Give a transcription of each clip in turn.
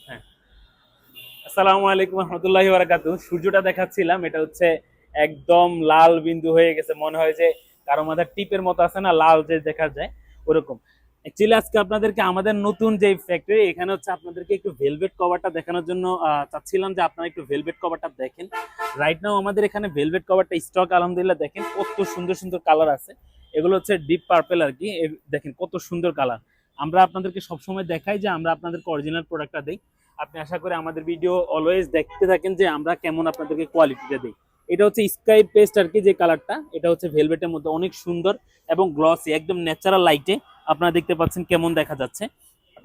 হ্যাঁ, আসসালামু আলাইকুম রহমতুল্লাহি বারাকাতু। সূর্যটা দেখাচ্ছিলাম, এটা হচ্ছে একদম লাল বিন্দু হয়ে গেছে, মনে হয় যে কারো মাথার টিপের মতো আছে না, লাল যে দেখা যায় ওরকম। অ্যাকচুয়ালি আজকে আপনাদেরকে আমাদের নতুন যে ফ্যাক্টরি, এখানে হচ্ছে আপনাদেরকে একটু ভেলভেট কভারটা দেখানোর জন্য চাচ্ছিলাম যে আপনারা একটু ভেলভেট কভারটা দেখেন। রাইট নাও আমাদের এখানে ভেলভেট কভারটা স্টক, আলহামদুলিল্লাহ দেখেন কত সুন্দর সুন্দর কালার আছে। এগুলো হচ্ছে ডিপ পার্পেল আর কি, দেখেন কত সুন্দর কালার। আমরা আপনাদেরকে সবসময় দেখাই যে আমরা আপনাদেরকে অরিজিনাল প্রোডাক্টটা দিই। আপনি আশা করি আমাদের ভিডিও অলওয়েজ দেখতে থাকেন যে আমরা কেমন আপনাদেরকে কোয়ালিটিটা দিই। এটা হচ্ছে স্কাই পেস্ট আর কি, যে কালারটা এটা হচ্ছে ভেলভেটের মধ্যে অনেক সুন্দর এবং গ্লসি, একদম ন্যাচারাল লাইটে আপনারা দেখতে পাচ্ছেন কেমন দেখা যাচ্ছে।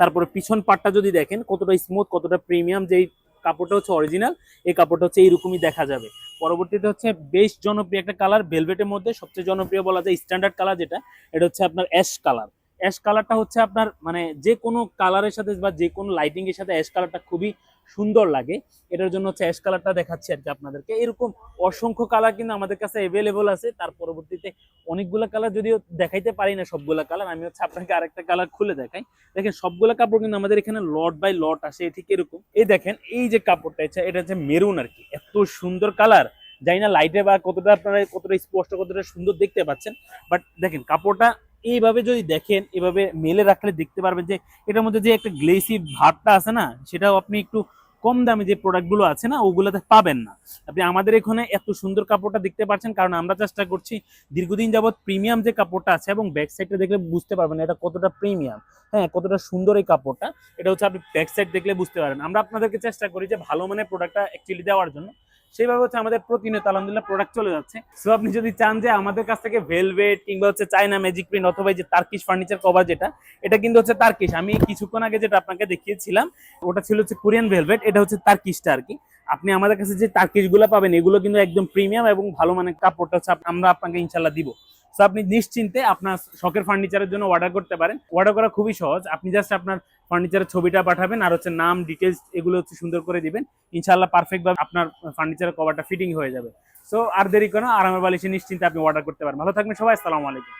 তারপরে পিছন পাটটা যদি দেখেন কতটা স্মুথ, কতটা প্রিমিয়াম, যেই কাপড়টা হচ্ছে অরিজিনাল, এই কাপড়টা হচ্ছে এইরকমই দেখা যাবে। পরবর্তীতে হচ্ছে বেশ জনপ্রিয় একটা কালার ভেলভেটের মধ্যে, সবচেয়ে জনপ্রিয় বলা যায় স্ট্যান্ডার্ড কালার যেটা, এটা হচ্ছে আপনার অ্যাশ কালার। অ্যাশ কালারটা হচ্ছে আপনার মানে যে কোনো কালারের সাথে বা যে কোনো লাইটিং এর সাথে অ্যাশ কালারটা খুবই সুন্দর লাগে। এটার জন্য হচ্ছে অ্যাশ কালারটা দেখাচ্ছি আর কি আপনাদেরকে। এরকম অসংখ্য কালার কিন্তু আমাদের কাছে অ্যাভেলেবল আছে। তার পরবর্তীতে অনেকগুলো কালার যদিও দেখাইতে পারি না সবগুলা কালার, আমি হচ্ছে আপনাকে আরেকটা কালার খুলে দেখাই। দেখেন সবগুলা কাপড় কিন্তু আমাদের এখানে লট বাই লট আসে, ঠিক এরকম। এই দেখেন এই যে কাপড়টা, এটা হচ্ছে মেরুন আর কি, এত সুন্দর কালার। জানি না লাইটে বা কতটা আপনারা কতটা স্পষ্ট, কতটা সুন্দর দেখতে পাচ্ছেন, বাট দেখেন কাপড়টা এইভাবে যদি দেখেন, এভাবে মেলে রাখলে দেখতে পারবেন যে এটার মধ্যে যে একটা গ্লেসি ভাবটা আছে না, সেটাও আপনি একটু কম দামে যে প্রোডাক্টগুলো আছে না ওগুলোতে পাবেন না। আপনি আমাদের এখানে এত সুন্দর কাপড়টা দেখতে পাচ্ছেন কারণ আমরা চেষ্টা করছি দীর্ঘদিন যাবত প্রিমিয়াম যে কাপড়টা আছে, এবং ব্যাক সাইডটা দেখলে বুঝতে পারবেন এটা কতটা প্রিমিয়াম, হ্যাঁ কতটা সুন্দর এই কাপড়টা। এটা হচ্ছে আপনি ব্যাক সাইড দেখলে বুঝতে পারবেন। আমরা আপনাদেরকে চেষ্টা করি যে ভালো মানের প্রোডাক্টটা অ্যাকচুয়ালি দেওয়ার জন্য, সেইভাবে হচ্ছে আমাদের প্রতিনিয়ত আলহামদুলিল্লাহ প্রোডাক্ট চলে যাচ্ছে। সো আপনি যদি চান যে আমাদের কাছ থেকে ভেলভেট কিংবা হচ্ছে চায়না ম্যাজিক প্রিন্ট অথবা যে তার্কিশ ফার্নিচার কভার, যেটা এটা কিন্তু হচ্ছে তার্কিশ, আমি কিছুক্ষণ আগে যেটা আপনাকে দেখিয়েছিলাম ওটা ছিল হচ্ছে কোরিয়ান ভেলভেট, এটা হচ্ছে তার্কিশটা আর কি। আপনি আমাদের কাছে যে তার্কিশ গুলো পাবেন এগুলো কিন্তু একদম প্রিমিয়াম এবং ভালো মানের কাপড়টা হচ্ছে আমরা আপনাকে ইনশাল্লাহ দিব। তো আপনি নিশ্চিন্তে আপনার শখের ফার্নিচারের জন্য অর্ডার করতে পারেন। অর্ডার করা খুবই সহজ, আপনি জাস্ট আপনার ফার্নিচারের ছবিটা পাঠাবেন আর হচ্ছে নাম ডিটেলস এগুলো হচ্ছে সুন্দর করে দিবেন। ইনশাআল্লাহ পারফেক্ট ভাবে আপনার ফার্নিচারের কভারটা ফিটিং হয়ে যাবে। সো আর দেরি কেন, আরামের বালিশে নিশ্চিন্তে আপনি অর্ডার করতে পারেন। ভালো থাকবেন সবাই, আসসালামু আলাইকুম।